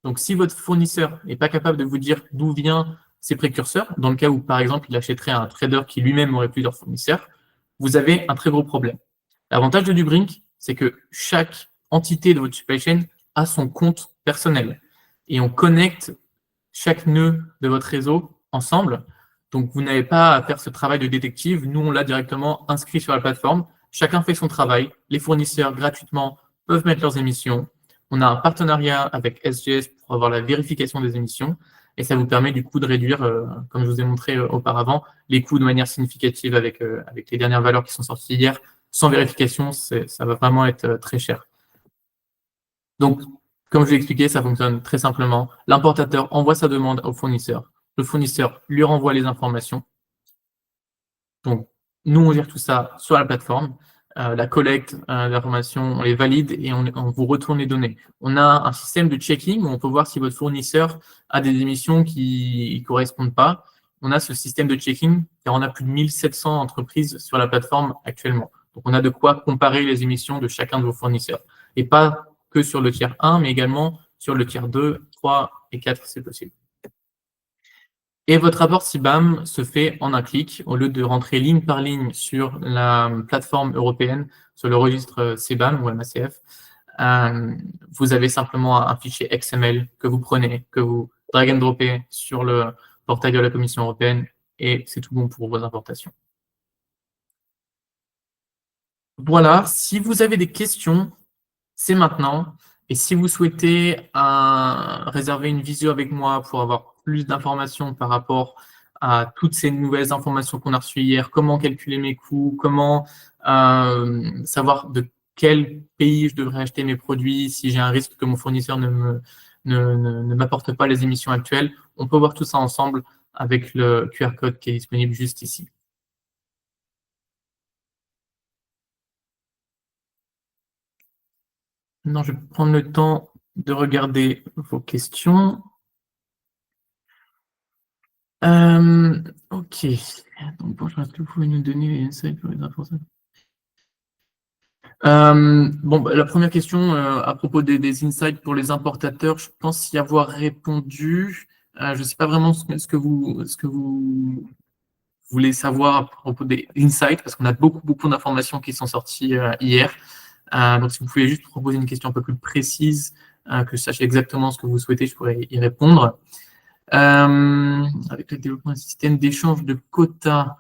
S1: Donc, si votre fournisseur n'est pas capable de vous dire d'où viennent ces précurseurs, dans le cas où, par exemple, il achèterait un trader qui lui-même aurait plusieurs fournisseurs, vous avez un très gros problème. L'avantage de Dubrink, c'est que chaque entité de votre supply chain a son compte personnel. Et on connecte chaque nœud de votre réseau ensemble. Donc, vous n'avez pas à faire ce travail de détective. Nous, on l'a directement inscrit sur la plateforme. Chacun fait son travail. Les fournisseurs, gratuitement, peuvent mettre leurs émissions. On a un partenariat avec SGS pour avoir la vérification des émissions. Et ça vous permet du coup de réduire, comme je vous ai montré auparavant, les coûts de manière significative avec les dernières valeurs qui sont sorties hier. Sans vérification, ça va vraiment être très cher. Donc, comme je l'ai expliqué, ça fonctionne très simplement. L'importateur envoie sa demande au fournisseur. Le fournisseur lui renvoie les informations. Donc, nous, on gère tout ça sur la plateforme. La collecte d'informations, on les valide et on vous retourne les données. On a un système de checking où on peut voir si votre fournisseur a des émissions qui ne correspondent pas. On a ce système de checking car on a plus de 1700 entreprises sur la plateforme actuellement. Donc, on a de quoi comparer les émissions de chacun de vos fournisseurs. Et pas que sur le tiers 1, mais également sur le tiers 2, 3 et 4, c'est possible. Et votre rapport CBAM se fait en un clic. Au lieu de rentrer ligne par ligne sur la plateforme européenne, sur le registre CBAM ou MACF, vous avez simplement un fichier XML que vous prenez, que vous drag and droppez sur le portail de la Commission européenne et c'est tout bon pour vos importations. Voilà, si vous avez des questions, c'est maintenant. Et si vous souhaitez réserver une visio avec moi pour avoir plus d'informations par rapport à toutes ces nouvelles informations qu'on a reçues hier, comment calculer mes coûts, comment savoir de quel pays je devrais acheter mes produits, si j'ai un risque que mon fournisseur ne m'apporte pas les émissions actuelles, on peut voir tout ça ensemble avec le QR code qui est disponible juste ici. Maintenant, je vais prendre le temps de regarder vos questions. Ok. Donc, bonjour, est-ce que vous pouvez nous donner les insights pour les informations? Bon, la première question à propos des insights pour les importateurs, je pense y avoir répondu. Je ne sais pas vraiment ce que vous voulez savoir à propos des insights, parce qu'on a beaucoup d'informations qui sont sorties hier. Donc, si vous pouvez juste proposer une question un peu plus précise, que je sache exactement ce que vous souhaitez, je pourrais y répondre. Avec le développement d'un système d'échange de quotas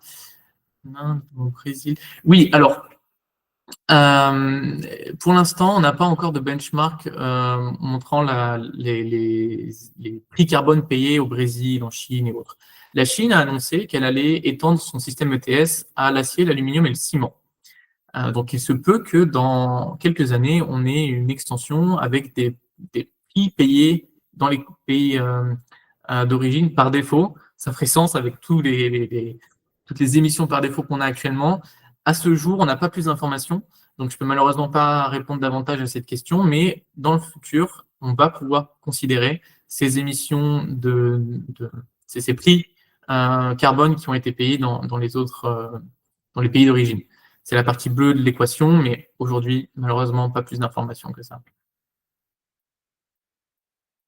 S1: au Brésil. Oui, alors, pour l'instant, on n'a pas encore de benchmark montrant les prix carbone payés au Brésil, en Chine et autres. La Chine a annoncé qu'elle allait étendre son système ETS à l'acier, l'aluminium et le ciment. Donc, il se peut que dans quelques années, on ait une extension avec des prix payés dans les pays d'origine par défaut. Ça ferait sens avec toutes les émissions par défaut qu'on a actuellement. À ce jour, on n'a pas plus d'informations, donc je ne peux malheureusement pas répondre davantage à cette question, mais dans le futur, on va pouvoir considérer ces émissions ces prix carbone qui ont été payés dans les pays d'origine. C'est la partie bleue de l'équation, mais aujourd'hui, malheureusement, pas plus d'informations que ça.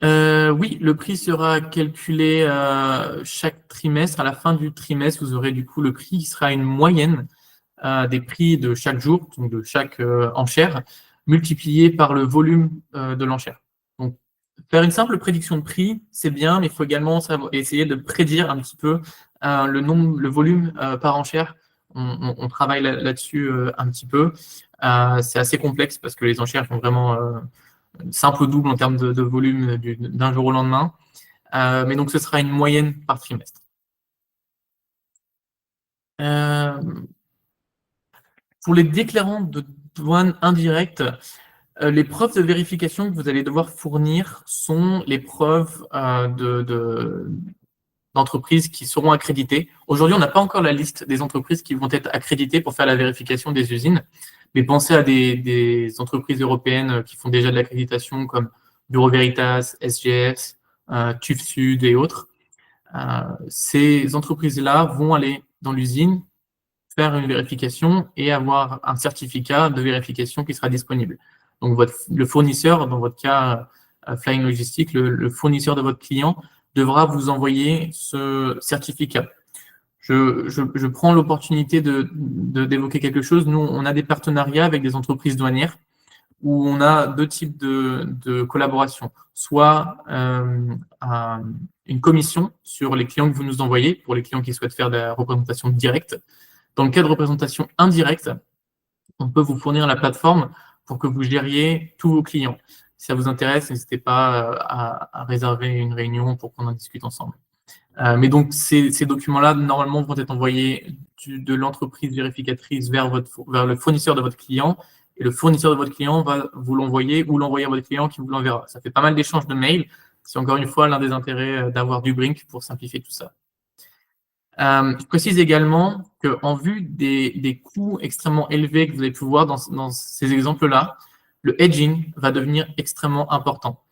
S1: Oui, le prix sera calculé chaque trimestre. À la fin du trimestre, vous aurez du coup le prix qui sera une moyenne des prix de chaque jour, donc de chaque enchère, multiplié par le volume de l'enchère. Donc, faire une simple prédiction de prix, c'est bien, mais il faut également essayer de prédire un petit peu le volume par enchère. On travaille là-dessus un petit peu. C'est assez complexe parce que les enchères sont vraiment simple ou double en termes de volume d'un jour au lendemain. Mais donc, ce sera une moyenne par trimestre. Pour les déclarants de douane indirecte, les preuves de vérification que vous allez devoir fournir sont les preuves d'entreprises qui seront accréditées. Aujourd'hui, on n'a pas encore la liste des entreprises qui vont être accréditées pour faire la vérification des usines, mais pensez à des entreprises européennes qui font déjà de l'accréditation comme Bureau Veritas, SGS, TÜV Sud et autres. Ces entreprises-là vont aller dans l'usine, faire une vérification et avoir un certificat de vérification qui sera disponible. Donc, le fournisseur, dans votre cas, Flying Logistics, le fournisseur de votre client devra vous envoyer ce certificat. Je prends l'opportunité d'évoquer quelque chose. Nous, on a des partenariats avec des entreprises douanières où on a deux types de collaboration. Soit une commission sur les clients que vous nous envoyez, pour les clients qui souhaitent faire de la représentation directe. Dans le cas de représentation indirecte, on peut vous fournir la plateforme pour que vous gériez tous vos clients. Si ça vous intéresse, n'hésitez pas à réserver une réunion pour qu'on en discute ensemble. Mais donc, ces documents-là, normalement, vont être envoyés de l'entreprise vérificatrice vers le fournisseur de votre client. Et le fournisseur de votre client va vous l'envoyer ou l'envoyer à votre client qui vous l'enverra. Ça fait pas mal d'échanges de mails. C'est encore une fois l'un des intérêts d'avoir du Brink pour simplifier tout ça. Je précise également qu'en vue des coûts extrêmement élevés que vous avez pu voir dans ces exemples-là, le hedging va devenir extrêmement important.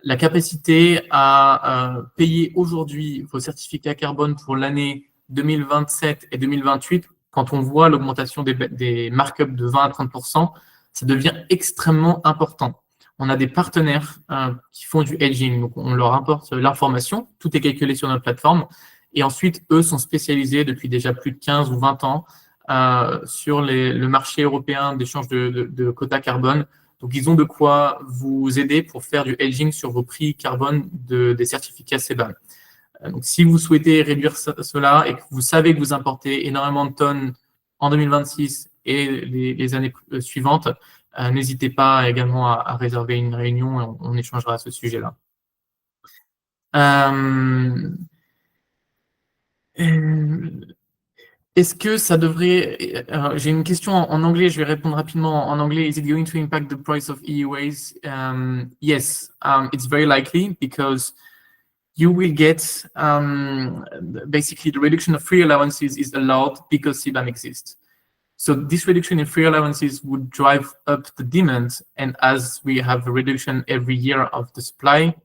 S1: La capacité à payer aujourd'hui vos certificats carbone pour l'année 2027 et 2028, quand on voit l'augmentation des markups de 20 à 30%, ça devient extrêmement important. On a des partenaires qui font du hedging, donc on leur apporte l'information, tout est calculé sur notre plateforme, et ensuite, eux sont spécialisés depuis déjà plus de 15 ou 20 ans sur le marché européen d'échange de quotas carbone. Donc, ils ont de quoi vous aider pour faire du hedging sur vos prix carbone des certificats CBAM. Donc, si vous souhaitez réduire cela et que vous savez que vous importez énormément de tonnes en 2026 et les années suivantes, n'hésitez pas également à réserver une réunion et on échangera à ce sujet-là. Est-ce que ça devrait... j'ai une question en anglais, je vais répondre rapidement en anglais. Is it going to impact the price of EUAs? Yes, it's very likely because you will get basically the reduction of free allowances is allowed because CBAM exists. So this reduction in free allowances would drive up the demand, and as we have a reduction every year of the supply,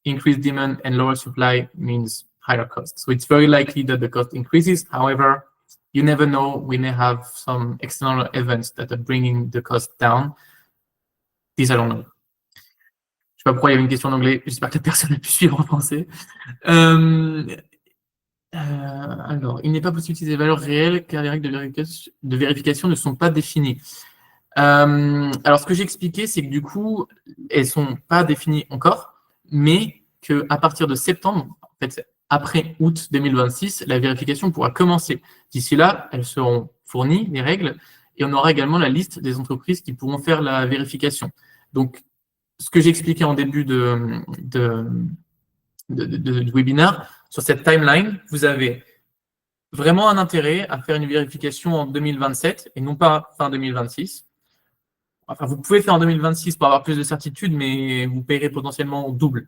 S1: increased demand and lower supply means higher cost. So it's very likely that the cost increases. However, you never know. We may have some external events that are bringing the cost down. This I don't know. Je sais pas pourquoi il y avait une question en anglais. J'espère que personne n'a pu suivre en français. Alors, il n'est pas possible d'utiliser des valeurs réelles car les règles de vérification ne sont pas définies. Alors, ce que j'ai expliqué, c'est que du coup, elles ne sont pas définies encore, mais qu'à partir de septembre, en fait, après août 2026, la vérification pourra commencer. D'ici là, elles seront fournies, les règles, et on aura également la liste des entreprises qui pourront faire la vérification. Donc, ce que j'ai expliqué en début du webinaire, sur cette timeline, vous avez vraiment un intérêt à faire une vérification en 2027 et non pas fin 2026. Enfin, vous pouvez faire en 2026 pour avoir plus de certitude, mais vous payerez potentiellement double.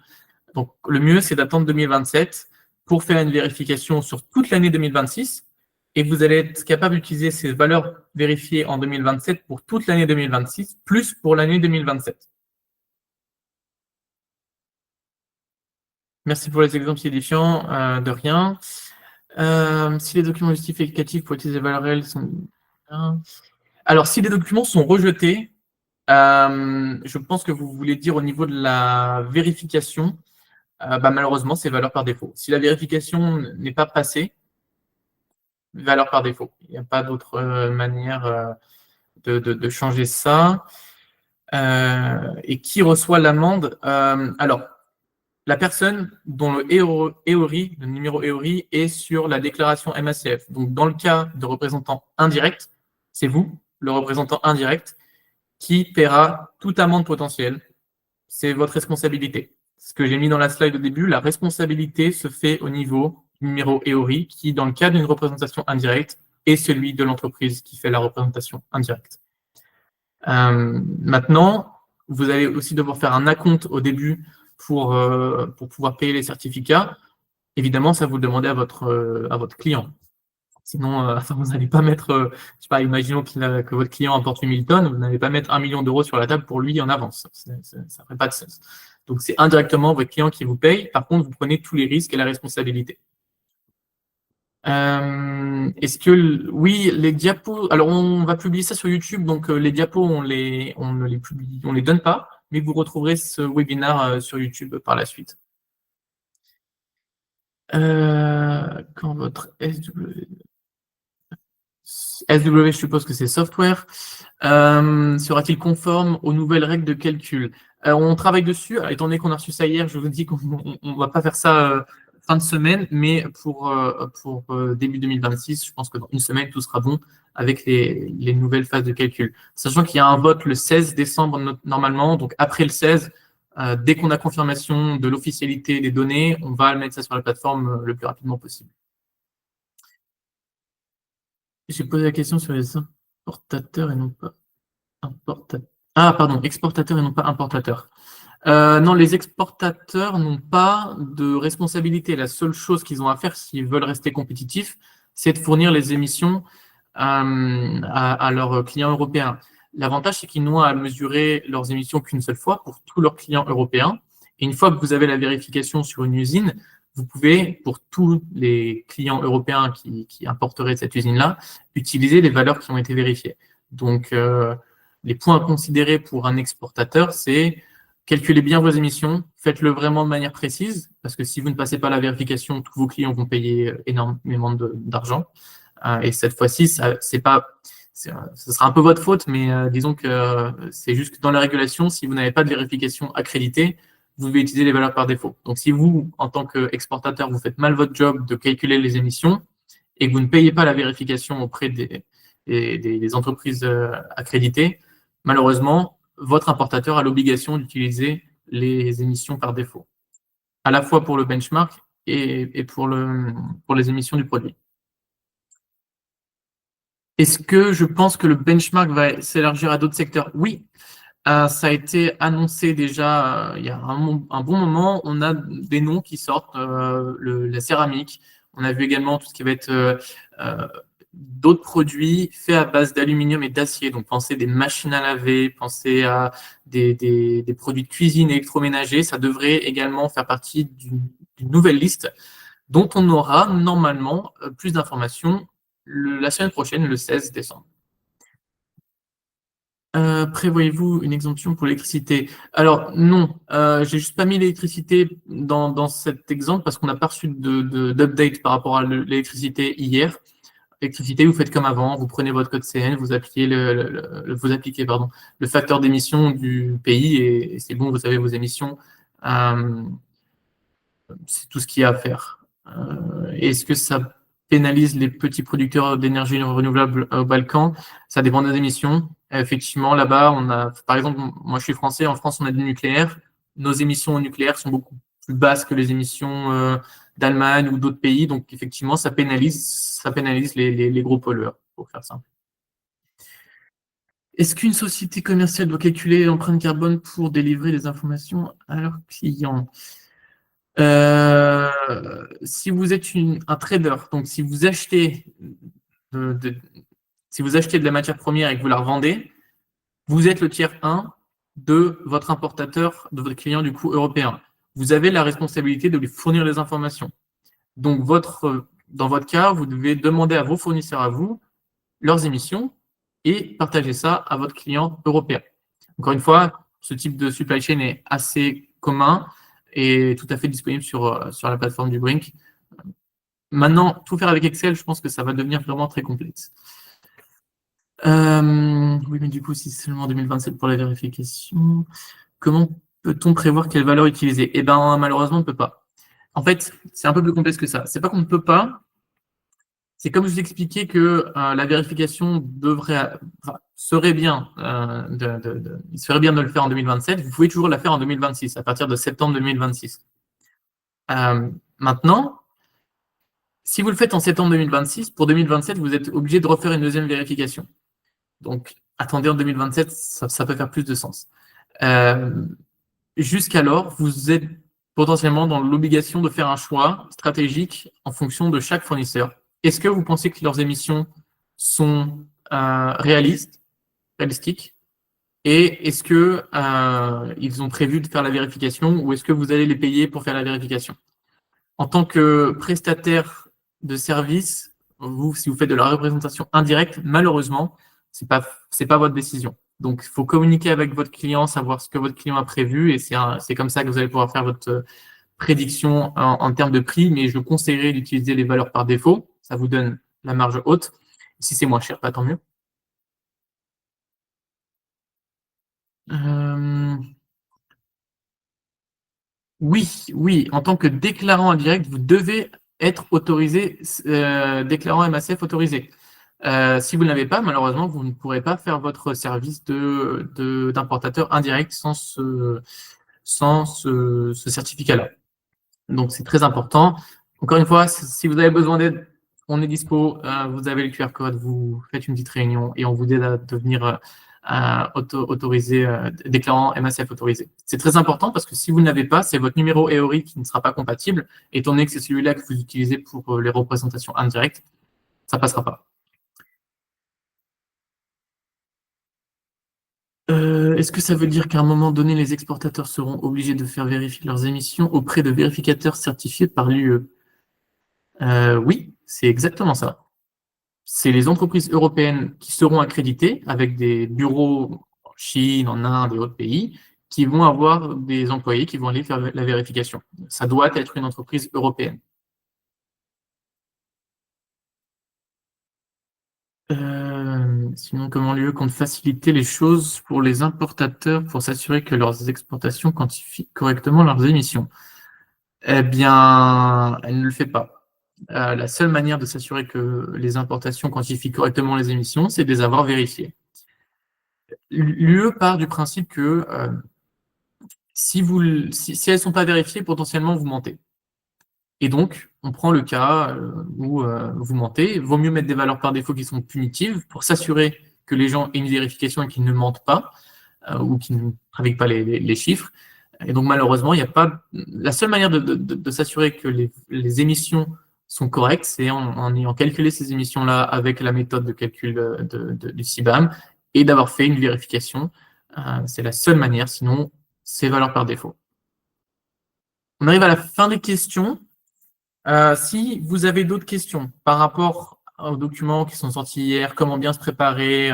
S1: Donc, le mieux, c'est d'attendre 2027 pour faire une vérification sur toute l'année 2026 et vous allez être capable d'utiliser ces valeurs vérifiées en 2027 pour toute l'année 2026, plus pour l'année 2027. Merci pour les exemples édifiants, de rien. Si les documents justificatifs pour utiliser les valeurs réelles sont... Alors, si les documents sont rejetés, je pense que vous voulez dire au niveau de la vérification, malheureusement, c'est valeur par défaut. Si la vérification n'est pas passée, valeur par défaut. Il n'y a pas d'autre manière de changer ça. Et qui reçoit l'amende? Alors, la personne dont le EORI, le numéro EORI, est sur la déclaration MACF. Donc, dans le cas de représentant indirect, c'est vous, le représentant indirect, qui paiera toute amende potentielle. C'est votre responsabilité. Ce que j'ai mis dans la slide au début, la responsabilité se fait au niveau du numéro EORI, qui, dans le cas d'une représentation indirecte, est celui de l'entreprise qui fait la représentation indirecte. Maintenant, vous allez aussi devoir faire un acompte au début pour pouvoir payer les certificats. Évidemment, ça vous le demandez à votre client. Sinon, vous n'allez pas mettre, je sais pas, imaginons que votre client apporte 8000 tonnes, vous n'allez pas mettre 1 million d'euros sur la table pour lui en avance. Ça ne ferait pas de sens. Donc, c'est indirectement votre client qui vous paye. Par contre, vous prenez tous les risques et la responsabilité. Est-ce que, oui, les diapos, alors on va publier ça sur YouTube, donc les diapos, on ne les publie, on les donne pas, mais vous retrouverez ce webinaire sur YouTube par la suite. Quand votre SW, je suppose que c'est software, sera-t-il conforme aux nouvelles règles de calcul? On travaille dessus. Alors, étant donné qu'on a reçu ça hier, je vous dis qu'on ne va pas faire ça fin de semaine, mais pour début 2026, je pense que dans une semaine, tout sera bon avec les nouvelles phases de calcul. Sachant qu'il y a un vote le 16 décembre normalement, donc après le 16, dès qu'on a confirmation de l'officialité des données, on va mettre ça sur la plateforme le plus rapidement possible. J'ai posé la question sur les importateurs et non pas importateurs. Ah, pardon, exportateurs et non pas importateurs. Non, les exportateurs n'ont pas de responsabilité. La seule chose qu'ils ont à faire s'ils veulent rester compétitifs, c'est de fournir les émissions à leurs clients européens. L'avantage, c'est qu'ils n'ont à mesurer leurs émissions qu'une seule fois pour tous leurs clients européens. Et une fois que vous avez la vérification sur une usine, vous pouvez, pour tous les clients européens qui importeraient de cette usine-là, utiliser les valeurs qui ont été vérifiées. Donc, les points à considérer pour un exportateur, c'est calculez bien vos émissions, faites-le vraiment de manière précise, parce que si vous ne passez pas la vérification, tous vos clients vont payer énormément d'argent. Et cette fois-ci, ce sera un peu votre faute, mais disons que c'est juste que dans la régulation, si vous n'avez pas de vérification accréditée, vous devez utiliser les valeurs par défaut. Donc, si vous, en tant qu'exportateur, vous faites mal votre job de calculer les émissions et que vous ne payez pas la vérification auprès des entreprises accréditées, malheureusement, votre importateur a l'obligation d'utiliser les émissions par défaut, à la fois pour le benchmark et pour les émissions du produit. Est-ce que je pense que le benchmark va s'élargir à d'autres secteurs? Oui. Ça a été annoncé déjà il y a un bon moment. On a des noms qui sortent, la céramique. On a vu également tout ce qui va être d'autres produits faits à base d'aluminium et d'acier. Donc, pensez des machines à laver, pensez à des produits de cuisine électroménager. Ça devrait également faire partie d'une nouvelle liste dont on aura normalement plus d'informations la semaine prochaine, le 16 décembre. Prévoyez-vous une exemption pour l'électricité? Alors non, j'ai juste pas mis l'électricité dans cet exemple parce qu'on n'a pas reçu d'update par rapport à l'électricité hier. L'électricité, vous faites comme avant, vous prenez votre code CN, vous appliquez vous appliquez le facteur d'émission du pays et c'est bon, vous avez vos émissions. C'est tout ce qu'il y a à faire. Est-ce que ça pénalise les petits producteurs d'énergie renouvelable au Balkan? Ça dépend des émissions. Effectivement, là-bas, on a, par exemple, moi je suis français, en France on a du nucléaire. Nos émissions au nucléaire sont beaucoup plus basses que les émissions d'Allemagne ou d'autres pays. Donc effectivement, ça pénalise les gros pollueurs, pour faire simple. Est-ce qu'une société commerciale doit calculer l'empreinte carbone pour délivrer les informations à leurs clients? Si vous êtes un trader, donc si vous achetez de la matière première et que vous la revendez, vous êtes le tiers 1 de votre importateur, de votre client du coup européen. Vous avez la responsabilité de lui fournir les informations. Donc dans votre cas, vous devez demander à vos fournisseurs à vous leurs émissions et partager ça à votre client européen. Encore une fois, ce type de supply chain est assez commun et tout à fait disponible sur la plateforme du Brink. Maintenant, tout faire avec Excel, je pense que ça va devenir vraiment très complexe. Oui, mais du coup, si c'est seulement en 2027 pour la vérification, comment peut-on prévoir quelle valeur utiliser? Eh bien, malheureusement, on ne peut pas. En fait, c'est un peu plus complexe que ça. C'est pas qu'on ne peut pas, c'est comme je vous expliquais que la vérification serait bien, il serait bien de le faire en 2027. Vous pouvez toujours la faire en 2026, à partir de septembre 2026. Maintenant, si vous le faites en septembre 2026, pour 2027, vous êtes obligé de refaire une deuxième vérification. Donc, attendez en 2027, ça peut faire plus de sens. Jusqu'alors, vous êtes potentiellement dans l'obligation de faire un choix stratégique en fonction de chaque fournisseur. Est-ce que vous pensez que leurs émissions sont réalistiques? Et est-ce que ils ont prévu de faire la vérification ou est-ce que vous allez les payer pour faire la vérification? En tant que prestataire de service, vous, si vous faites de la représentation indirecte, malheureusement, c'est pas votre décision. Donc, il faut communiquer avec votre client, savoir ce que votre client a prévu, et c'est comme ça que vous allez pouvoir faire votre prédiction en termes de prix, mais je conseillerais d'utiliser les valeurs par défaut. Ça vous donne la marge haute. Si c'est moins cher, pas tant mieux. Oui, en tant que déclarant indirect, vous devez être autorisé, déclarant MACF autorisé. Si vous ne l'avez pas, malheureusement, vous ne pourrez pas faire votre service d'importateur indirect sans ce certificat-là. Donc, c'est très important. Encore une fois, si vous avez besoin d'aide, on est dispo. Vous avez le QR code, vous faites une petite réunion et on vous aide à devenir autorisé, déclarant MACF autorisé. C'est très important parce que si vous ne l'avez pas, c'est votre numéro EORI qui ne sera pas compatible, étant donné que c'est celui-là que vous utilisez pour les représentations indirectes, ça ne passera pas. Est-ce que ça veut dire qu'à un moment donné, les exportateurs seront obligés de faire vérifier leurs émissions auprès de vérificateurs certifiés par l'UE? Oui, c'est exactement ça. C'est les entreprises européennes qui seront accréditées avec des bureaux en Chine, en Inde et autres pays qui vont avoir des employés qui vont aller faire la vérification. Ça doit être une entreprise européenne. Sinon, comment l'UE compte faciliter les choses pour les importateurs pour s'assurer que leurs exportations quantifient correctement leurs émissions? Eh bien, elle ne le fait pas. La seule manière de s'assurer que les importations quantifient correctement les émissions, c'est de les avoir vérifiées. L'UE part du principe que si elles ne sont pas vérifiées, potentiellement, vous mentez. Et donc, on prend le cas où vous mentez. Il vaut mieux mettre des valeurs par défaut qui sont punitives pour s'assurer que les gens aient une vérification et qu'ils ne mentent pas ou qu'ils ne trafiquent pas les chiffres. Et donc, malheureusement, il n'y a pas. La seule manière de s'assurer que les émissions sont correctes, c'est en ayant calculé ces émissions-là avec la méthode de calcul du CBAM et d'avoir fait une vérification. C'est la seule manière, sinon, c'est valeur par défaut. On arrive à la fin des questions. Si vous avez d'autres questions par rapport aux documents qui sont sortis hier, comment bien se préparer,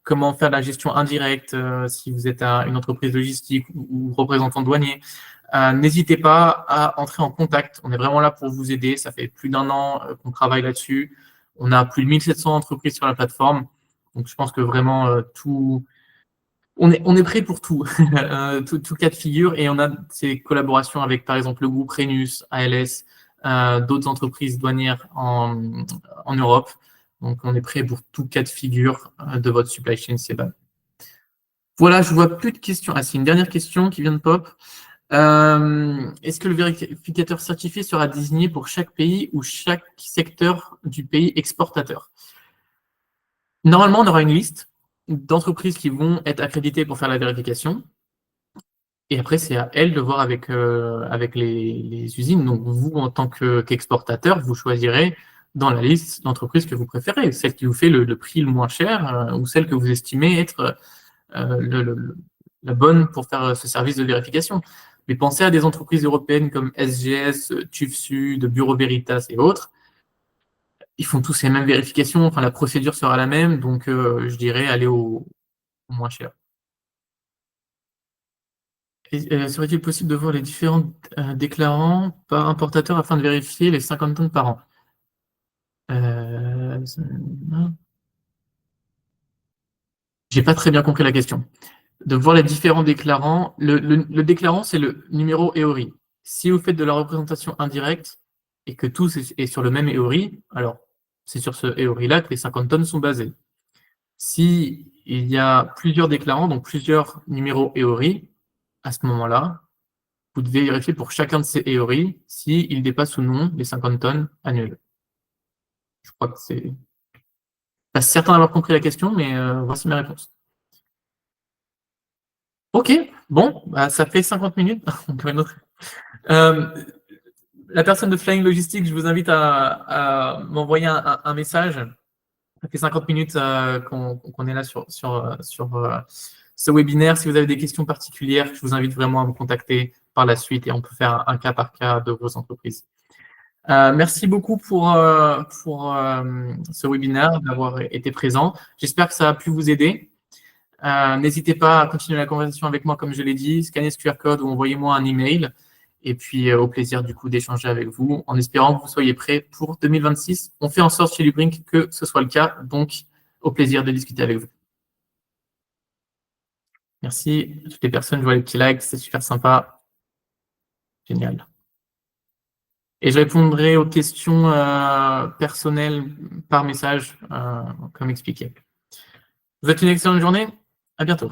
S1: comment faire la gestion indirecte, si vous êtes une entreprise logistique ou représentant douanier, n'hésitez pas à entrer en contact. On est vraiment là pour vous aider. Ça fait plus d'1 an qu'on travaille là-dessus. On a plus de 1700 entreprises sur la plateforme. Donc, je pense que vraiment, on est prêt pour tout, tout cas de figure. Et on a ces collaborations avec, par exemple, le groupe Rhenus, ALS, d'autres entreprises douanières en Europe. Donc, on est prêt pour tout cas de figure de votre supply chain CBAM. Voilà, je vois plus de questions. Ah, c'est une dernière question qui vient de pop. Est-ce que le vérificateur certifié sera désigné pour chaque pays ou chaque secteur du pays exportateur? Normalement, on aura une liste d'entreprises qui vont être accréditées pour faire la vérification. Et après, c'est à elles de voir avec les usines. Donc, vous, en tant qu'exportateur, vous choisirez dans la liste d'entreprises que vous préférez, celle qui vous fait le prix le moins cher ou celle que vous estimez être la bonne pour faire ce service de vérification. Mais pensez à des entreprises européennes comme SGS, TÜV Sud, Bureau Veritas et autres. Ils font tous les mêmes vérifications, enfin la procédure sera la même, donc je dirais aller au moins cher. Serait-il possible de voir les différents déclarants par importateur afin de vérifier les 50 tonnes par an? J'ai pas très bien compris la question. De voir les différents déclarants. Le déclarant, c'est le numéro EORI. Si vous faites de la représentation indirecte et que tout est sur le même EORI, alors c'est sur ce EORI-là que les 50 tonnes sont basées. Si il y a plusieurs déclarants, donc plusieurs numéros EORI, à ce moment-là, vous devez vérifier pour chacun de ces EORI s'il dépasse ou non les 50 tonnes annuelles. Je crois que c'est pas certain d'avoir compris la question, mais voici mes réponses. Ok, bon, bah, ça fait 50 minutes. La personne de Flying Logistics, je vous invite à m'envoyer un message. Ça fait 50 minutes qu'on est là sur ce webinaire. Si vous avez des questions particulières, je vous invite vraiment à me contacter par la suite et on peut faire un cas par cas de vos entreprises. Merci beaucoup pour ce webinaire, d'avoir été présent. J'espère que ça a pu vous aider. N'hésitez pas à continuer la conversation avec moi, comme je l'ai dit, scannez ce QR code ou envoyez-moi un email. Et puis, au plaisir du coup d'échanger avec vous, en espérant que vous soyez prêts pour 2026. On fait en sorte chez Lubrink que ce soit le cas, donc au plaisir de discuter avec vous. Merci à toutes les personnes, je vois les petits likes, c'est super sympa. Génial. Et je répondrai aux questions personnelles par message, comme expliqué. Je vous souhaite une excellente journée. À bientôt.